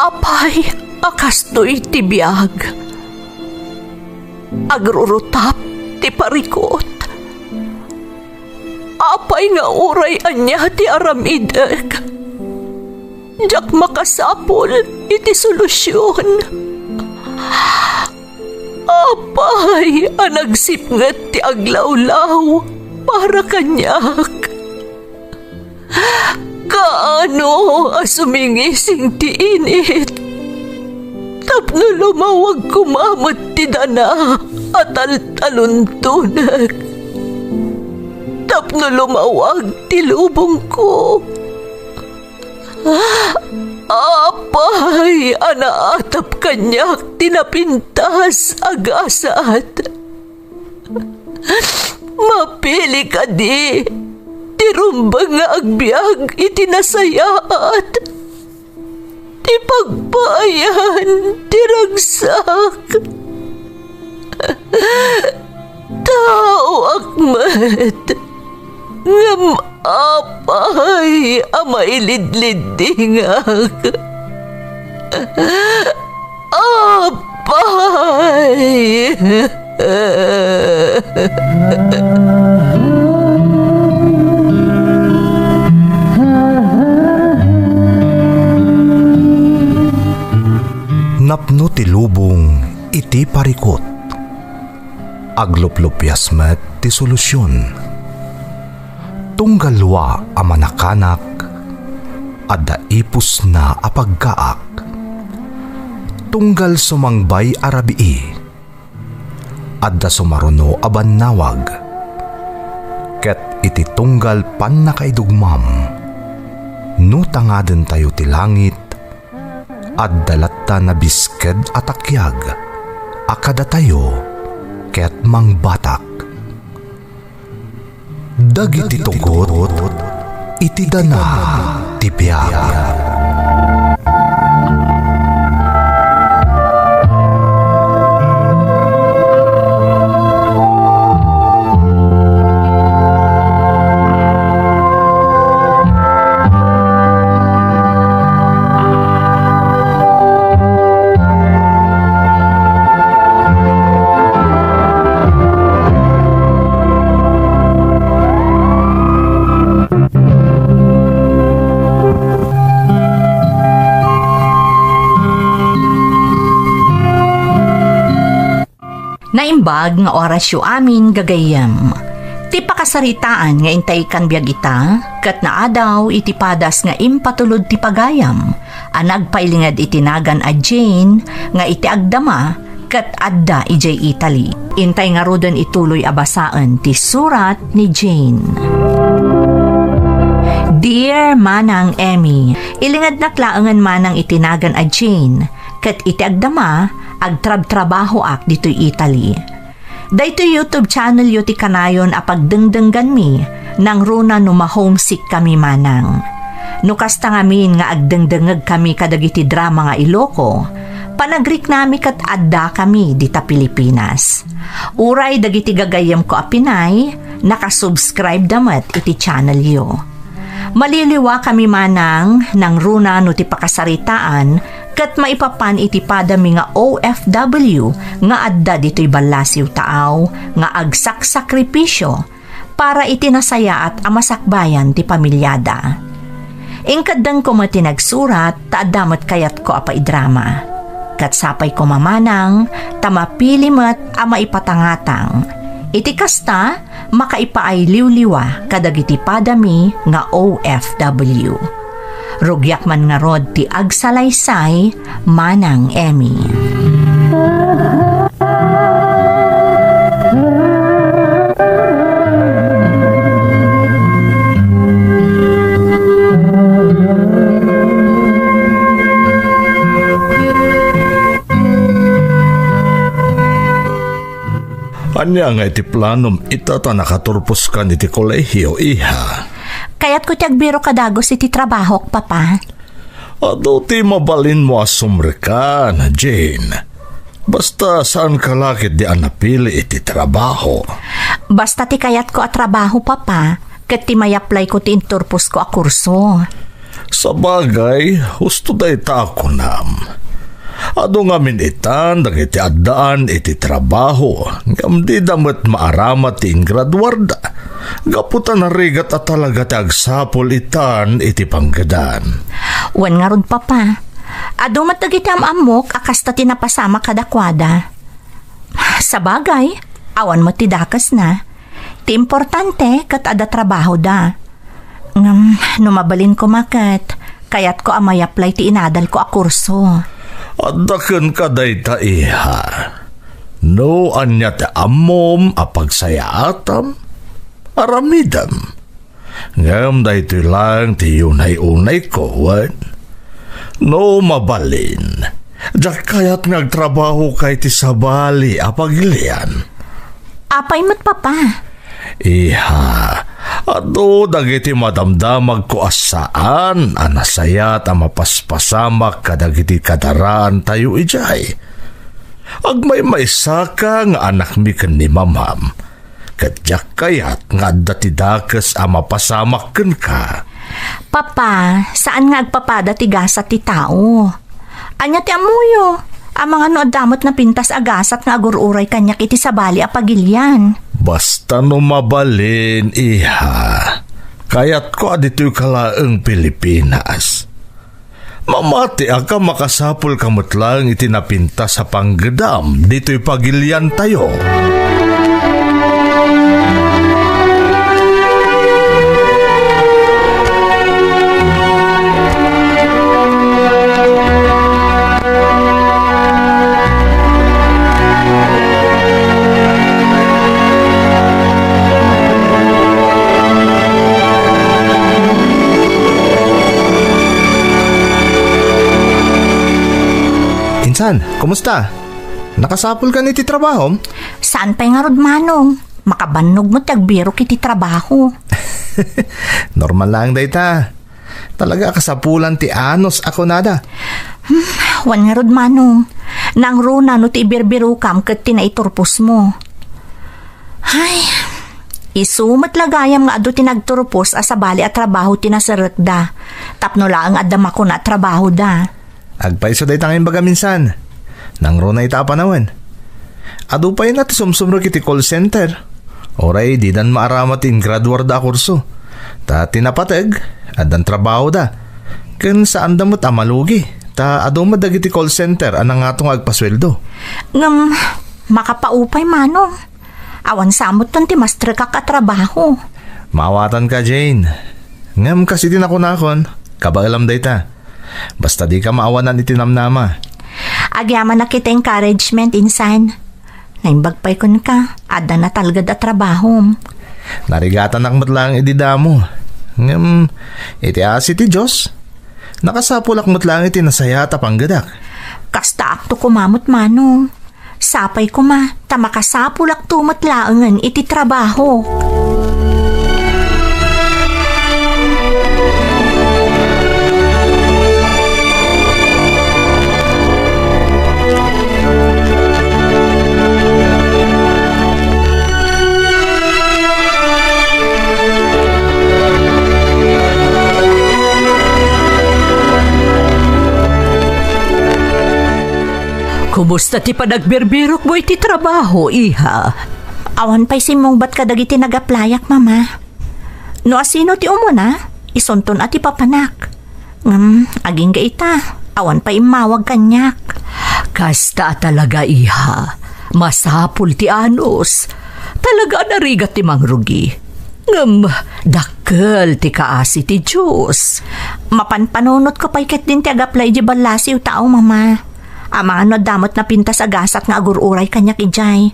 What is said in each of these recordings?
Apay, akastoy ti biyag. Agrurutap ti parikot. Apay nga uray anya ti aramideg. Jak makasapol iti solusyon. Apay, anagsipnget ti aglawlaw para kanyak. Kaano asumingising ti init. Tapno lumawag kumamot ti dana at taluntunag. Tapno lumawag ti lubong ko. Apay, anaatap kanyak tinapintas agasat. Mapili ka di, tirumbang nga agbyag itinasayaat. Ti pagpayan, tiragsak. Tao akmat, ngam apay amailidlidingak. Apay. Napno ti lubong iti parikot. Agluplupyas met ti solusyon. Tunggalwa a manakanak, adda ipus na apagkaak. Tunggal sumangbay arabii, adda sumaruno abannawag. Ket iti tunggal pan nakaidugmam, no tangaden tayo ti langit, adda latta na bisked atakyag, akada tayo ket mangbatak. Dagiti tugot, iti dana ti biyag. Naimbag nga orasyo amin gagayam. Ti pakasaritaan nga intay kan biag ita, kat naadaw iti padas nga impatulod ti pagayam, anagpailingad itinagan a Jane, nga iti agdama, kat adda ijay Italy. Intay nga rodon ituloy abasaan ti surat ni Jane. Dear Manang Emmy, ilingad na klaangan manang itinagan a Jane, kat iti agdama, agtrab-trabaho ak dito'y Italy. Dayto YouTube channel yu ti kanayon a pagdengdenggan mi, nang runa no ma-homesick kami manang. No kasta ngamin nga agdengdengeg kami kadagiti drama nga Iloco, panagrik nami kat adda kami dita Pilipinas. Uray dagiti gagayam ko a Pinay, nakasubscribe damat iti channel yu. Maliliwa kami manang nang runa no ti pakasaritaan, kat maipapan iti padami nga OFW nga adda dito'y balasiw taaw nga agsak-sakripisyo para itinasaya at amasakbayan ti pamilyada. Ingkadang ko matinagsurat taadamat kayat ko apa idrama. Kat sapay ko mamanang tamapili met ama ipatangatang. Iti kasta makaipaay liwliwa kadagiti padami nga OFW. Rugyak man nga rod ti agsalaysay, Manang Emmy. Anya nga iti planom itata nakaturpos ka iti kolehiyo, iha. Kaya't ko tiagbiro kadagos iti trabaho, papa. Ado ti mabalin mo asumre ka na, Jane. Basta saan ka lakit di anapili iti trabaho. Basta ti kayat ko a trabaho, papa. Kat ti may apply ko ti inturpos ko a kurso. Sa bagay, husto da ita ako nam. Ado nga minitan, dagiti addaan iti trabaho, ngam di damat maaramat ti ingradwarda. Gaputan na rigat at talaga ti agsapol itan iti panggadan. Wan nga rod papa. Ado matagiti amok akas ta tinapasama kadakwada. Sa bagay, awan mo ti dakas na. Ti importante kat ada trabaho da. Numabalin ko makat, kayat ko amay apply ti inadal ko a kurso. Adaken ka dayta iha. No anya ti amom apagsayatam, aramidam. Ngam daytoy lang ti unay-unay ko, wan. No mabalin. Diyak kayat nagtrabaho kay ti sabali apagilian. Apay mo't papa. Iha, ado dagiti madamdamag ko asaan anasayat a mapaspasamak kadagiti kadaraan tayo ijay. Agmay maysaka nga anak mi ken ni mamam. Kadyak kayat nga dati dakas a mapasamak ken ka. Papa, saan nga agpapada ti gasa ti tao? Anya ti amuyo? Ang mga noodamot na pintas agasat nga agururay kanyak iti sabali a pagilyan. Basta numabalin, iha. Kayat ko adito'y kalaang Pilipinas. Mamati ka makasapol kamot lang itinapinta sa panggedam dito'y pagilyan tayo. Insan, kumusta? Nakasapol ka niti trabaho? Saan pa nga rod manong? Makabanog mo tagbiro kiti trabaho. Normal lang dayta. Talaga kasapulan ti anos ako nada. Wan nga rod manong. Nang runa no ti ibirbiro kam ket tinaiturpos mo. Ay, isumat lagayam nga adu tinagturpos asabali at trabaho tinasarek da. Tapno lang adama ko na trabaho da. Agpaiso day tangin baga minsan. Nang ro na ita panawan. Adu pa yun natin sumsumro kiti call center. Oray, di dan maaramat in graduar da kurso. Ta tinapatag, adan trabaho da. Ken saan damot amalugi. Ta adu madagiti call center anang atong agpasweldo. Makapaupay manong. Awan samot ton ti master ka katrabaho. Mawatan ka, Jane. Ngam kasi din ako nakon. Kabagalam day ta. Basta di ka maawanan itinamnama. Agyaman na kita encouragement, insan. Naimbagpay kun ka, ada na talgad at trabaho. Narigatan ang matlang ididamo. Ngam, iti asi ti Diyos. Nakasapulak matlang iti nasaya tapanggadak. Kasta akto kumamot manong. Sapay kuma, tamakasapulak tumatlaangan iti trabaho. Kumusta ti panagbirbirok mo iti trabaho, iha? Awan pa'y simong ba't kadagiti nagaplayak, mama? No asino ti umuna, isunton at ipapanak. Aging ga ita, awan pa'y mawag kanyak. Kasta talaga, iha. Masapul ti anos. Talaga narigat ti mangrugi. Dakkel ti kaasi ti Diyos. Mapanpanunot ko pa'y ket din ti agaplay di balasi o tao, mama. Ama ano damot na pintas agasat nga agururay kanyak ijay.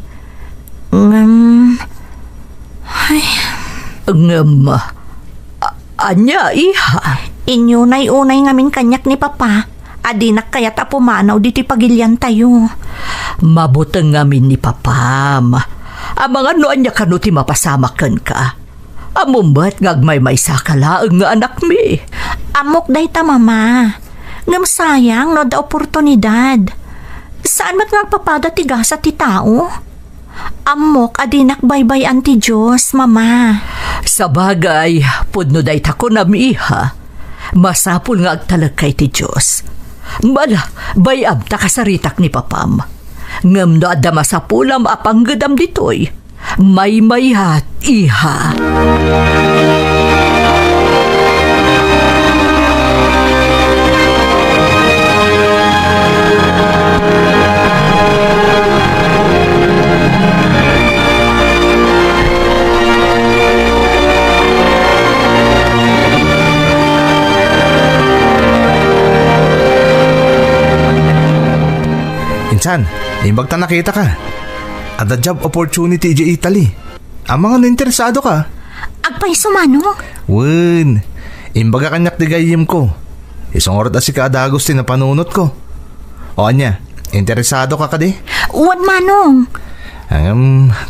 Anya, iha? Inyunay-unay ngamin kanyak ni papa. Adinak kaya tapumanaw diti pagilyan tayo. Mabutang ngamin ni papam. Amang ano anya kano ti mapasamakan ka? Amumbat ngagmay may sakalaang nga anak mi. Amok day ta, mama. Ngam sayang no da oportunidad. Saan mat nagpapada ti gasa ti tao? Amok adinak baybay anti Diyos, mama. Sa bagay, pudno day tako na miha. Masapul nga agtalag kay ti Diyos. Bala, bayab ta kasaritak ni papam. Ngam no adda masapulam apanggedam ditoy. May-mayhat, iha. Insan, imbag ta nakita ka. At the job opportunity di Italy. Ang mga nainteresado ka. Agpay sumano? Wen, imbaga kanyak di gayim ko. Isang oras asi ka ada Agustin na panunot ko. O anya, interesado ka di? Uwan manong.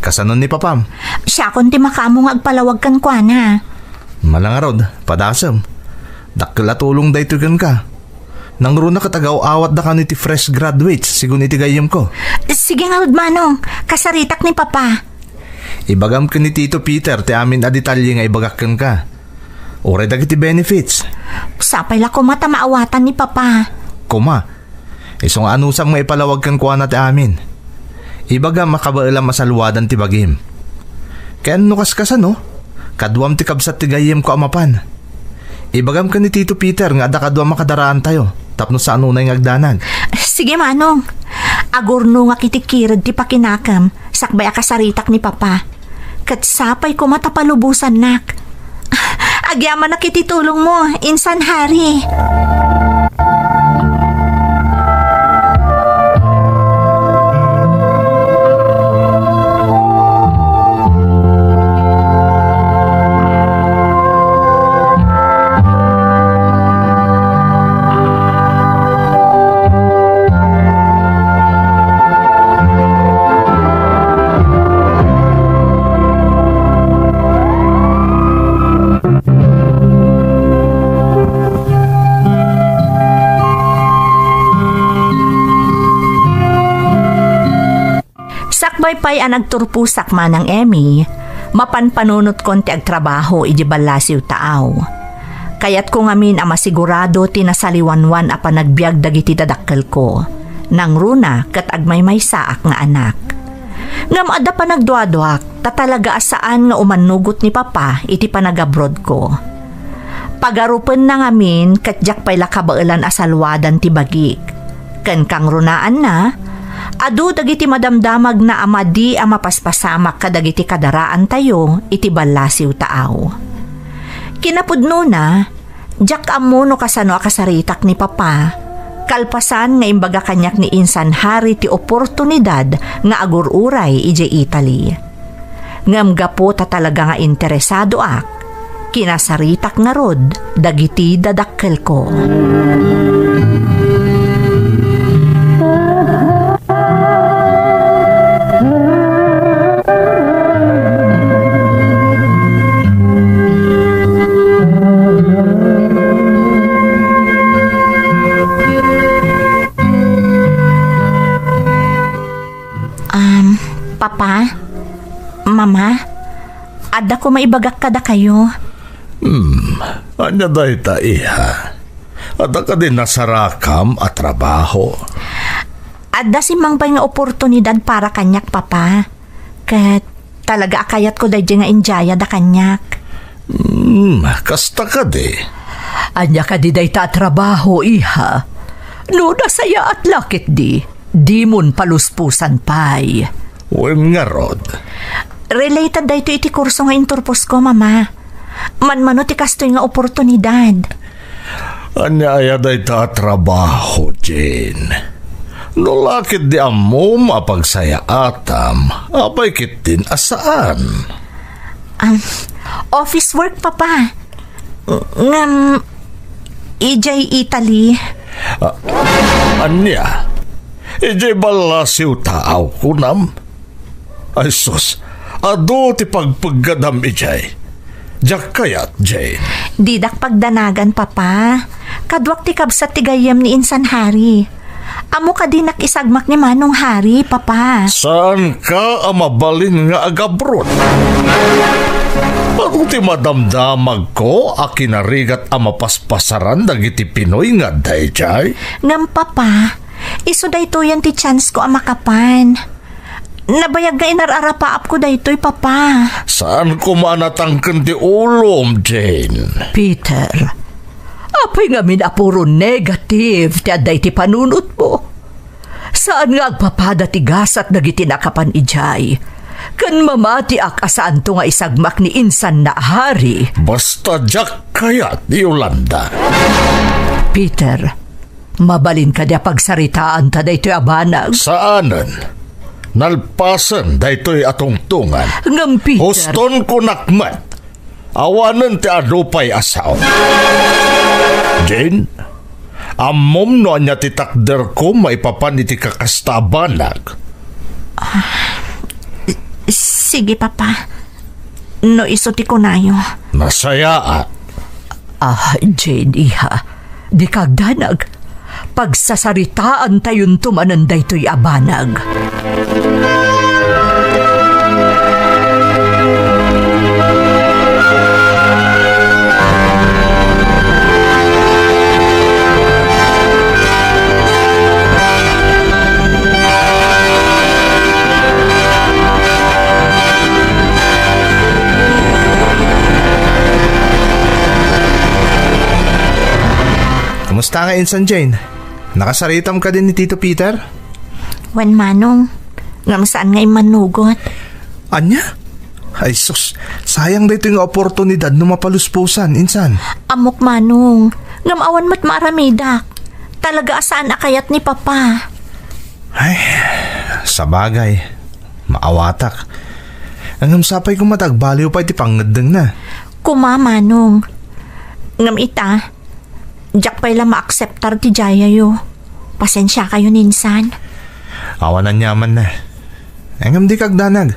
Kasanon ni papam. Siya kon ti makamong agpalawag kan kwa na. Malangarod, padasam. Dakla tulong da ito ka. Nang runa katagaw awat da ka ni ti fresh graduates, sigun iti gayim ko. Sige nga manong, kasaritak ni papa. Ibagam ka ni Tito Peter, ti amin a detalye nga ibagakan ka. Ure dagiti benefits. Sapay la ko mata maawatan ni papa. Kuma, isong anusang maipalawag kan kuha na ti amin. Ibagam makabailang masalwadan ti bagim. Kaya nukas kasa no? Kadwam ti kabsat ti gayim ko amapan. Ibagam ka ni Tito Peter nga ada kadwam makadaraan tayo. Tapno sa anunay ng agdanag. Sige manong. Agurno nga kitikirad ti pakinakam. Sakbay kasaritak ni papa. Kat sapay ko matapalubusan nak. Agyaman na kititulong mo, Insan Hari. Sakbaypay ang nagturpusak man ng Emmy, mapanpanunot konti ag trabaho ijibalasiw taaw. Kayat ko ngamin ang masigurado tinasaliwanwan a panagbiag dagiti dadakkel ko, nang runa kat agmay saak nga anak. Ngam ada pa nagduaduak, tatalaga asaan nga umanugot ni papa iti panagabroad ko. Pagarupen na ngamin kat jakpay lakabailan asalwadan ti bagik. Ken kang runaan na, adu dagiti madamdamag na amadi ang mapaspasamak kadagiti kadaraan tayo iti balasiw taaw. Kinapudno na, jak amuno kasano akasaritak ni papa, kalpasan nga imbaga kanyak ni Insan Hari ti oportunidad nga agururay ije Italy. Ngam gapo ta talaga nga interesado ak, kinasaritak nga rod dagiti dadakkel ko. Papa, Mama, ada ko maibagak kada kayo. Anya day ta iha. Ada ka din nasarakam at trabaho. Ada si Mangbay nga oportunidad para kanyak, Papa. Kat talaga akayat ko dahil nga enjaya da kanyak. Kasta ka di. Anya ka di day ta trabaho, iha. No, nasaya at lakit di. Di mon paluspusan pay. Wen nga rod. Related da ito iti kurso nga inturpos ko, Mama. Manmano ti kastoy nga oportunidad. Anya aya day ta trabaho, Jane. No lakit di amom apagsaya atam, apay kit din asaan? Office work, Papa. Ngam, ijay Italy. Anya? Ijay balasiw taaw kunam? Ay sus, ado ti pagpaggadam ijay. Diyak kayat, Jane. Didak pagdanagan, Papa. Kadwak ti kabsat ti gayam ni Insan Hari. Amo ka din nakisagmak ni Manong Hari, Papa. Saan ka amabalin nga agabrod? Ano ti madamdamag ko a kinarigat a mapaspasaran dagiti Pinoy nga dayjay? Ngam papa, iso daytoy yan ti chance ko ang makapan. Nabayag nga inararapaap ko daytoy papa. Saan ko manatangken ti ulom, Jane? Peter, apay nga minapuro negative ti aday ti panunot mo. Saan nga agpapada ti gasat dagiti nakapan ijay? Kan mamati ak asaan to nga isagmak ni insan na hari. Basta jak kayat ni Yolanda. Peter, mabalin ka dia pagsaritaan ta daytoy abanag. Saanan? Nalpasan daytoy atong tungan. Ngam Peter. Huston ko nakmat. Awanan ti adupay asaw. Jane, amom no anya ti takder ko maipapan iti kakastabanag. Sige papa, no iso ti kunayo. Nasaya. Jane, iha, di kagdanag. Pagsasaritaan tayon tumanan daytoy abanag. Kumusta nga insan Jane? Nakasaritam ka din ni Tito Peter? Wan manong, ngam saan nga imanugot? Anya? Ay sus, sayang dito yung oportunidad na mapaluspusan, insan. Amok manong, ngam awan mat maramidak. Talaga asaan akayat ni papa. Ay, sa bagay, maawatak. Ang sapay ko matagbaliw pa iti pangadeng na. Kuma manong, ngam ita, jak pa'y lang ma-acceptar ti jaya yo. Pasensya kayo ninsan. Awanan nyaman na. Engam di kagdanag.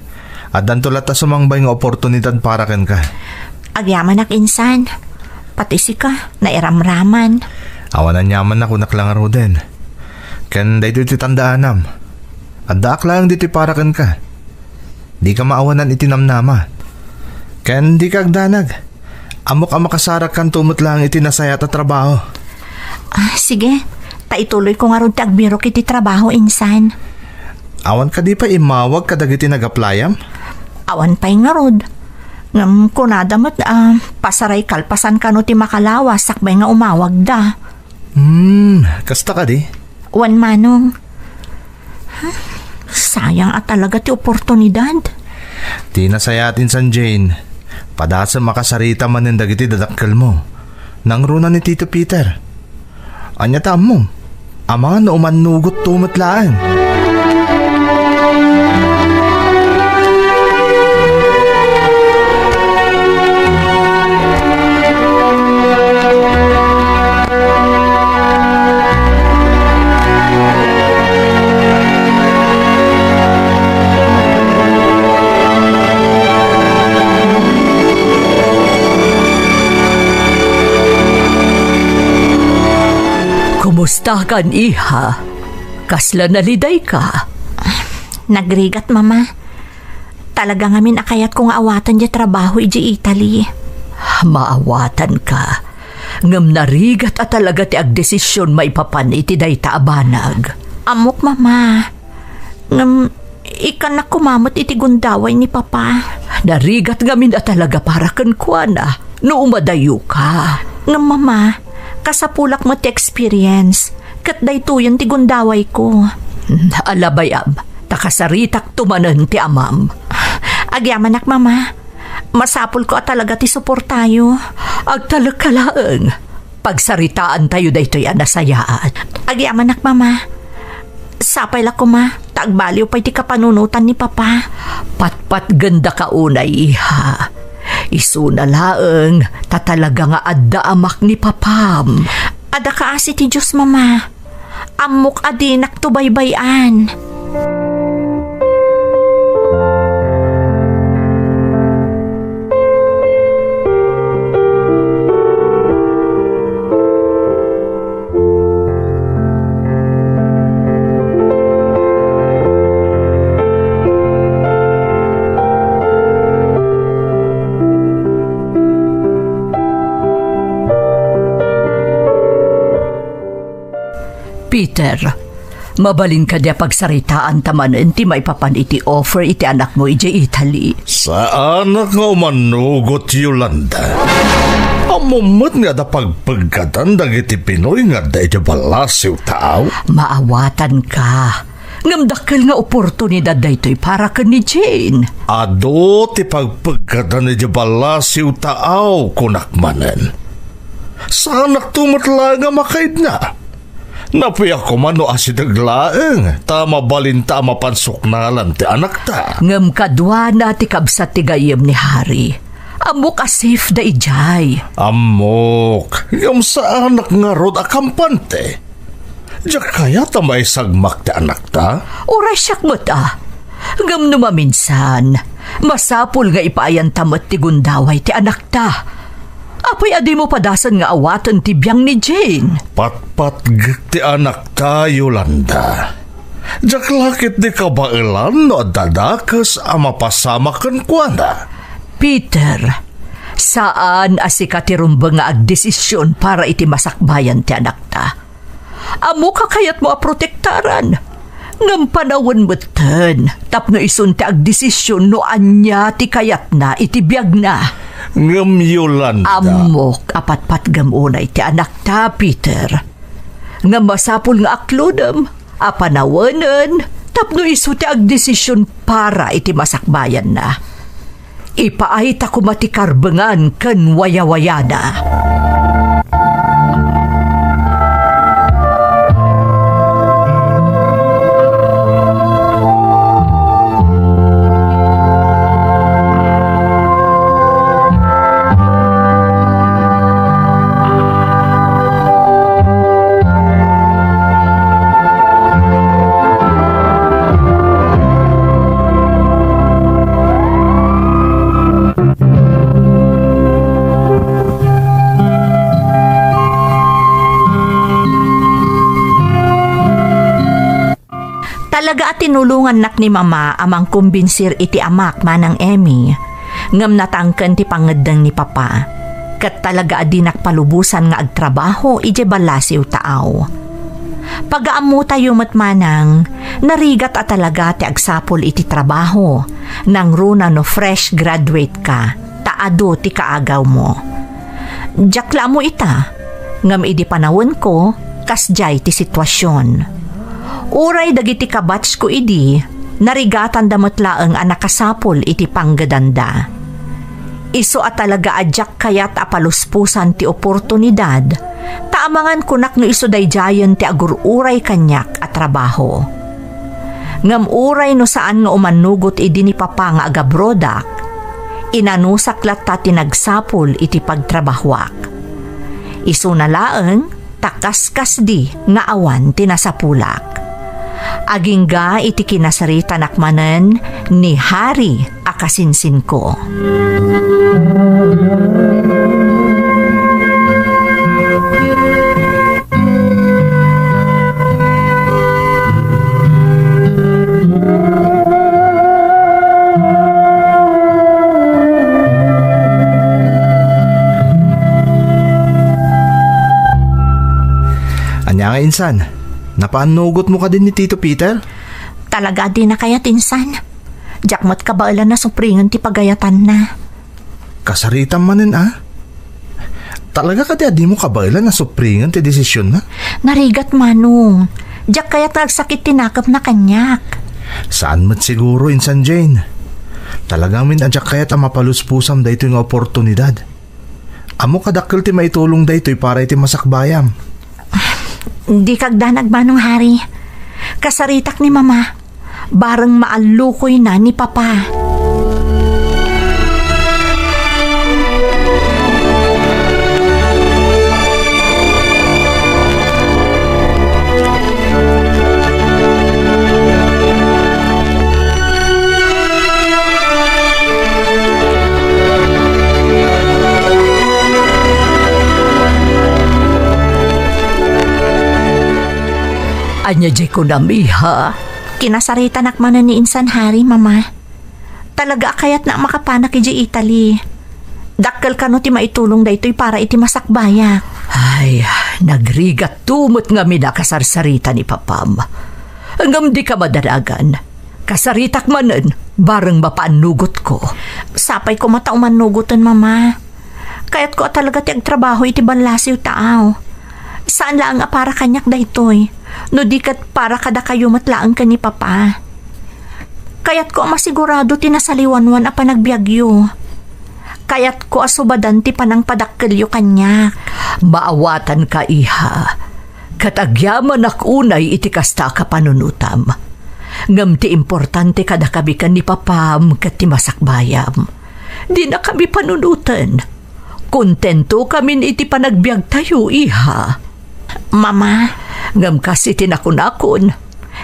At dantulat ta sumangbay nga oportunidad para ken ka. Agyaman ak insan. Pati si ka, nairamraman. Awanan nyaman na kunak lang din. Ken dayto iti tandaanam. At daak lang dito para ken ka. Di ka maawanan itinamnama. Ken di kagdanag. Amok ang makasarak kan tumot lang iti nasaya ta trabaho. Sige, taituloy ko nga ron ti agbiro kiti trabaho insan. Awan ka di pa imawag kadag iti nag-applyam? Awan pa'y nga rod. Ngam kunadamat pasaray kalpasan ka no ti makalawas sakbay nga umawag da. Kasta ka di? Wan manong. Sayang at talaga ti oportunidad. Di nasayatin san Jane. Padasa makasarita man ng dagiti dadakkel mo. Nang runa ni Tito Peter. Anya tam mo. Ama na umanugot tumatlaan. Kumusta kan iha? Kasla naliday ka? Nagrigat mama. Talaga ngamin akayat kong awatan di trabaho iji Italy. Maawatan ka. Ngam narigat at talaga ti agdesisyon maipapan iti dayta abanag. Amok mama. Ngam ikan na kumamot iti gundaway ni papa. Narigat ngamin at talaga para kan kuana. No umadayo ka. Ngam mama, kasapulak mo ti experience. Kat daytoyan ti gundaway ko. Alabayab, takasaritak tumanan ti amam. Agyaman ak mama. Masapul ko at talaga ti suportayo. Agtalakalaeng. Pagsaritaan tayo daytoy anasayaan. Agyaman ak mama. Sapay la ko ma. Tagbaliw pa iti kapanunutan ni papa. Patpat ganda ka unay iha. Isuna laeng tatalaga nga adda amak ni papam. Ada kaasi ti Diyos mama. Amok adinak to baybayan. Peter, mabalin ka dia pagsaritaan tamanan ti maipapan iti offer iti anak mo iti Italy. Saan nga umanugot, Yolanda? Amumot nga da pagpagkatan dagiti Pinoy nga da iti balasiw tao. Maawatan ka. Ngamdakkel nga oportunidad da ito'y para ka ni Jane. Ado ti pagpagkatan iti balasiw tao kunakmanen. Sanak tumutla nga makaid na. Napiyak ko man no asidaglaeng, tama balinta mapansuknalan ti anak ta. Ngam kadwa na ti kabsat ti gayem ni Harry. Amok asif da ijay. Amok, yung sa anak nga rod akampante. Diyak kaya ta may sagmak ti anak ta? Oray siyak mo ta. Ngam numaminsan, masapul nga ipaayan tamat ti gundaway ti anak ta. Apoy adi mo padasan nga awatan ti biyang ni Jane. Patpatgit ti anak ta, Yolanda. Diyak lakit di kabailan no dadakas mapasama kan kuana. Peter, saan asikatirumbang nga agdesisyon para iti masakbayan ti anak ta? Amo ka kayat mo aprotektaran. Ngam panawon betan, tapno isun ti agdesisyon no anya ti kayat na iti biyag na. Ngam Yolanda. Amok apat-pat gamunay ti anak ta, Peter. Ngam masapul nga akludem, apanawanan, tapno isu ti agdesisyon para iti masakbayan na. Ipaay ta kumatikarbengan ken wayawayana. Talaga at tinulungan nak ni mama amang kumbinsir iti amak manang Emmy. Ngam natangken ti pangedeng ni papa. Kat talaga adi nakpalubusan nga agtrabaho ije balasiw taaw. Pagaamu tayo matmanang, narigat at talaga ti agsapol iti trabaho. Nang runa no fresh graduate ka, taado ti kaagaw mo. Jakla mo ita, ngam idi panawon ko, kasjay ti sitwasyon. Uray dagiti kabats ko idi, narigatan damatlaeng anakasapol iti panggadanda. Iso at talaga adyak kayat apaluspusan ti oportunidad, taamangan kunak no iso dayjayan ti agururay kanyak at trabaho. Ngam uray no saan nga umanugot idi ni papa nga agabrodak, inanusaklat ta tinagsapol iti pagtrabahwak. Iso na laeng, takaskas di nga awan tinasapulak. Agingga iti kinasarita nakmanen ni Harry akasinsin ko. Anya nga insan, napanugot mo ka din ni Tito Peter? Talaga di na kaya tinsan. Jakmat kabailan na supringan ti pagayatan na. Kasaritan manen Talaga ka di mo kabailan na supringan ti desisyon na? Narigat manong. Jak kaya tagsakit tinakap na kanyak. Saan mat siguro insan Jane? Talagang min adyak kaya mapaluspusam da ito yung oportunidad. Amo kadakil ti maitulong da ito para iti masakbayam. Di kagdanag manong Hari. Kasaritak ni mama. Bareng maalukoy na ni papa. Anya jay ko namiha. Kinasarita nakmanan ni insan Hari, mama. Talaga kayat na makapanak iji Italy. Dakkel ka no ti maitulong da ito'y para iti masakbaya. Ay, Nagrigat tumot nga minakasarsarita ni papam. Hanggang di ka madaragan. Kasaritak manen, bareng mapaanugot ko. Sapay ko matao manugutan, mama. Kaya't ko talaga ti agtrabaho iti banlasiw taaw. Saan lang para kanyak daytoy? No di kat para kada kayo matlaang ka ni papa. Kaya't ko masigurado tinasaliwanwan a panagbiagyo. Kaya't ko asubadan ti panang padakkelyo kanyak. Maawatan ka, iha. Katagyaman akunay iti kasta ka panunutam. Ngam ti importante kada kabikan ni papam kat ti masakbayam. Di na kami panunutan. Kontento kami iti panagbiag tayo, iha. Mama, Ngam kasi tinakon-akon.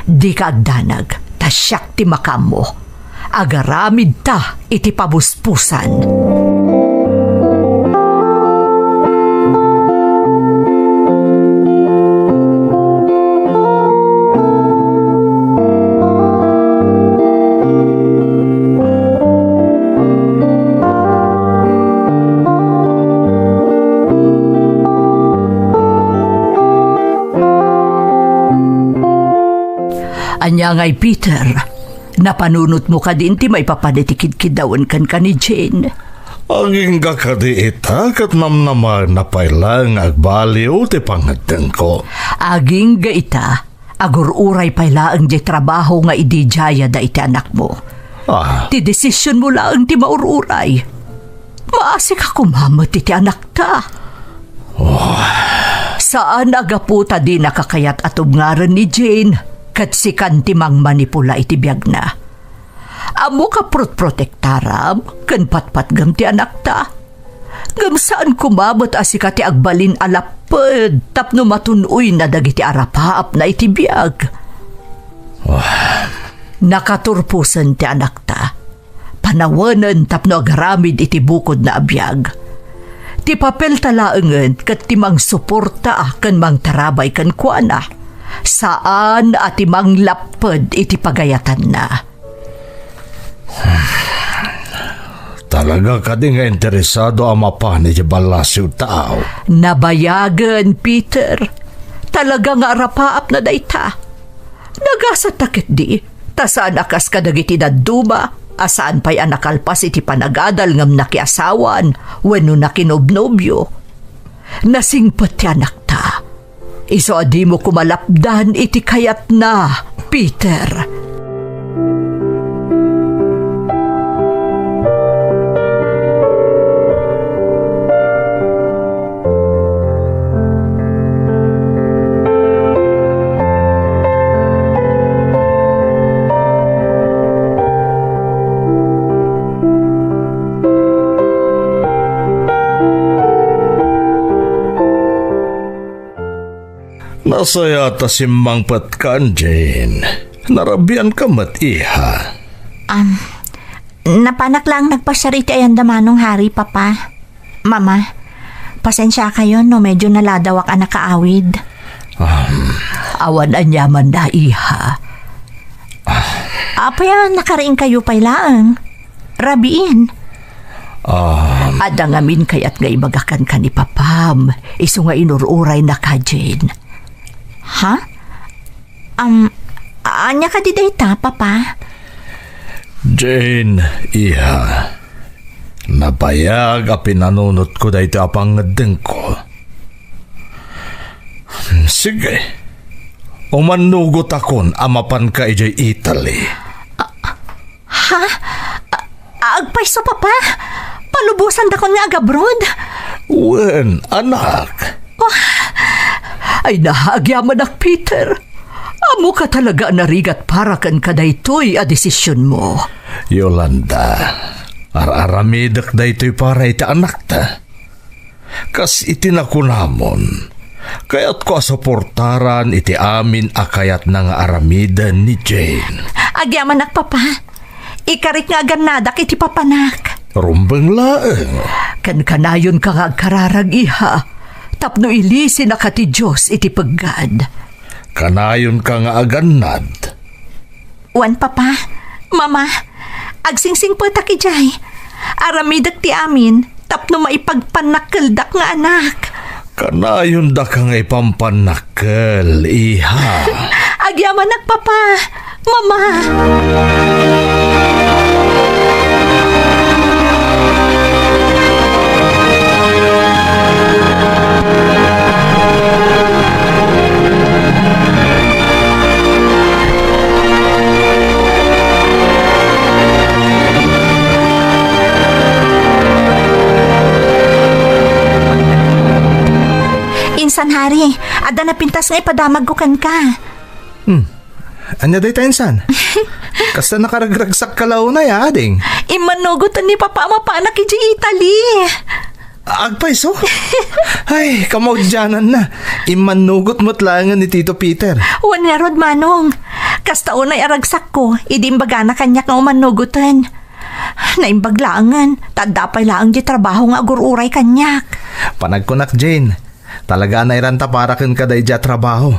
Di ka agdanag. Tasyak ti makam mo. Agaramid ta iti pabuspusan. Anya ngay Peter, napanunot mo ka din ti may papaditikid-kidawan kan ka ni Jane. Aging kakadiita kat namnaman na pailang agbaliw ti pangadeng ko. Aging gaita, agururay pailaang di trabaho nga idijaya da iti anak mo. Ti desisyon mo lang ti maururay. Maasik ako mamat iti anak ta. Saan agaputa di nakakayat atubngaran ni Jane? Kat si kantimang manipula iti biyag na. Amo ka protektaram, kan patpatgam ti anak ta. Ngam saan kumabot asika ti agbalin alapad, tapno matunoy na dagiti arapaap na iti biyag. Nakaturpusan ti anak ta. Panawanan tapno agaramid iti bukod na abiyag. Ti papel talaangan kat timang suporta kan mang tarabay kan kuana. Saan at imang lapad iti pagayatan na. Talaga ka di nga interesado ang mapan iti balasiw tao. Nabayagan, Peter. Talaga nga arapaap na dayta. Nagasat takit di. Ta saan akas kadagiti na duma. Asaan pa'y anakalpas iti panagadal ngam nakiasawan. Wano nakinobnobyo. Nasingpat ti anak ta. Iso adi mo kumalapdan iti kayat na, Peter. Nasaya ta simmang patkan, Jane. Narabian ka mat, iha. napanak lang nagpasyariti ayan damanong hari, papa. Mama, pasensya kayo no medyo naladawak ang nakaawid. Awan anyaman na, iha. Apaya nakaraing kayo pailaang. Rabiin. Adangamin kayat nga ibagakan ka ni papam. Iso nga inururay na ka, Jane. Ha? Anya ka di dayta, papa? Jane, iha. Napayag a pinanunot ko dahito apangadeng ko. Sige. Umanugot akon amapan ka ijay Italy. Ha? Agpayso, papa? Palubusan da ko nga agabroad? Wen, anak. Ay nahagyaman ak, Peter. Amo ka talaga narigat para kan kadaytoy a desisyon mo. Yolanda, aramidak daytoy para iti anak ta. Kas itinakunamon, kayat ko suportaran iti amin akayat ng aramidan ni Jane. Agyaman ak, papa. Ikarit nga ganadak iti papanak. Rumbang laeng. Kan kanayon ka nga kararag, iha. Tapno ilisi na ka ti Diyos iti paggad. Kanayon ka nga aganad. Wan, papa. Mama, agsingsing po takijay. Aramidak ti amin, tapno maipagpanakaldak nga anak. Kanayon da ka nga ipampanakal, iha. Agyaman nagpapa, mama. Insan hari, ada na pintas nga ipadamag ko kan ka. Anya day tayo, insan? Kasta nakaragragsak ka launay, ading. Imanugutan ni Papa mapanak iji Italy. Agpay, so? Ay, kamaudyanan na. Imanugot mo't langan ni Tito Peter. Wan nga rod, manong. Kasta unay aragsak ko, idimbaga na kanyak nga umanugutan. Naimbaglaangan, tadapay laang di trabaho nga agururay kanyak. Panagkunak, Jane. Talaga na iranta para kin ka day dya trabaho.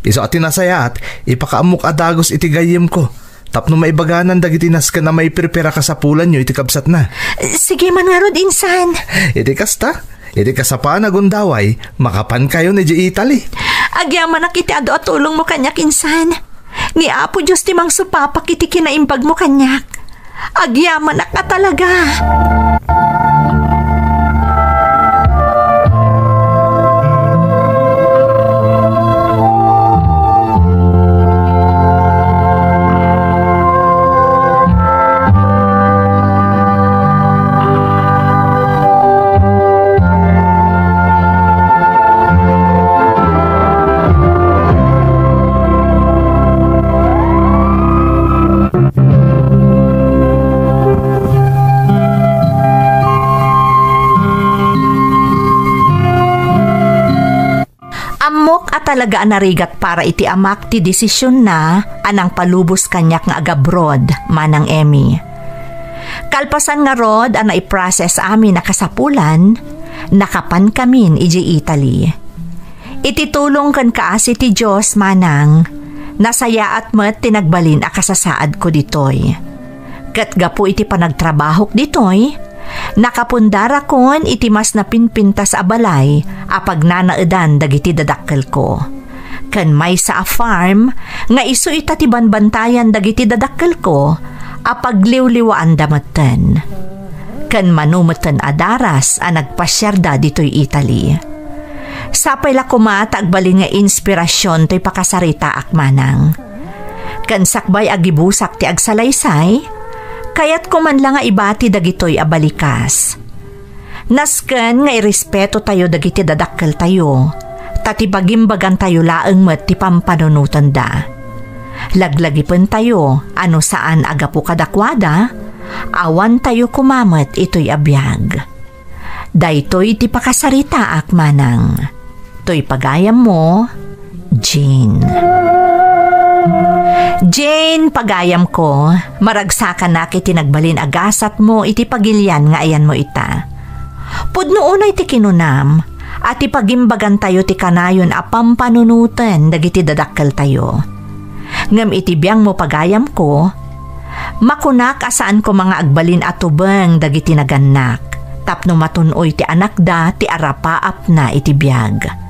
Iso at tinasaya at ipakaamok adagos iti gayem ko. Tapno maibaganan dagitinas ka na may prepara ka sa pulan nyo iti kabsat na. Sige man nga rod, insan. Iti kasta, iti kasapa na gundaway, makapan kayo ni di Italy. Agyaman na kiti ado at tulong mo kanyak, insan. Ni Apo Diyos timang supapak iti kinaimbag mo kanyak. Agyaman na ka talaga. Talaga narigat para iti amak ti desisyon na anang palubos kanyak nga agabroad, manang Emmy. Kalpasan nga rod ang naiprocess amin na kasapulan, nakapan kamin iji Italy. Ititulong kan kaasi ti Diyos, manang, nasaya at met tinagbalin a kasasaad ko ditoy. Kat gapo iti panagtrabahok ditoy, nakapundara kon iti mas napinpintas a balay apag nanaedan dagiti dadakkel ko. Ken may sa a farm nga isu ita ti banbantayan dagiti dadakkel ko apag liwliwaan dametten. Ken manumetten a daras a nagpasyarda ditoy Italy. Sapay la kumata agbalin nga inspirasyon to'y pakasarita akmanang. Ken sakbay agibusak ti agsalaysay kayat kuman lang nga ibati dagitoy abalikas. Nasken nga irespeto tayo dagiti dadakkel tayo, tatibagimbagan tayo laeng met ti pampanunutan da. Laglagipen tayo, ano saan agapu kadakwada, awan tayo kumamet ito'y abiyag. Daytoy ti pakasarita akmanang. To'y pagayam mo, Jean. Jane, pagayam ko, maragsakan na kiti nagbalin agasat mo iti pagilyan nga ayan mo ita. Pudno unay ti kinunam, at ipagimbagan tayo ti kanayon a pampanunutan dagiti dadakkel tayo. Ngam iti biyang mo pagayam ko, makunak asaan ko mga agbalin atubeng dagiti naganak, tapno matunoy ti anak da ti arapaap na iti biyag.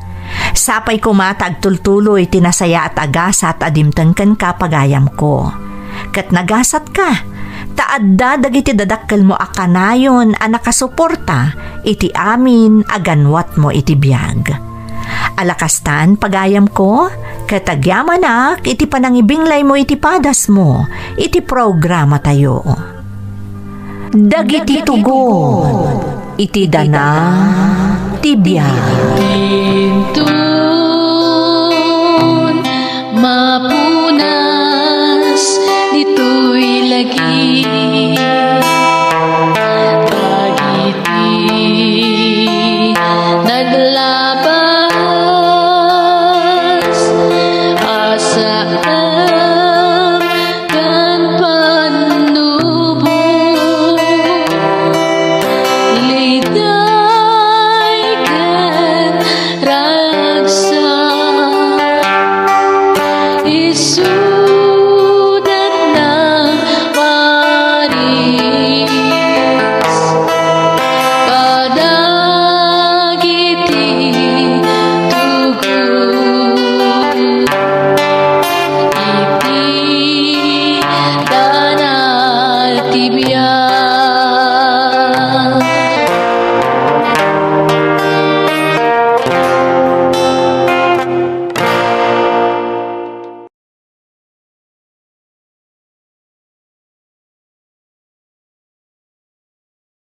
Sapay kumatag tultuloy tinasaya at agasat adimtengken ka pagayam ko. Kat nagasat ka, taadda dagiti dadakkel mo akanayon a nakasuporta iti amin aganwat mo iti biyag. Alakastan pagayam ko, katagyamanak iti panangibinglay mo iti padas mo, iti programa tayo. Dagiti tugon, iti dana, ti biyag.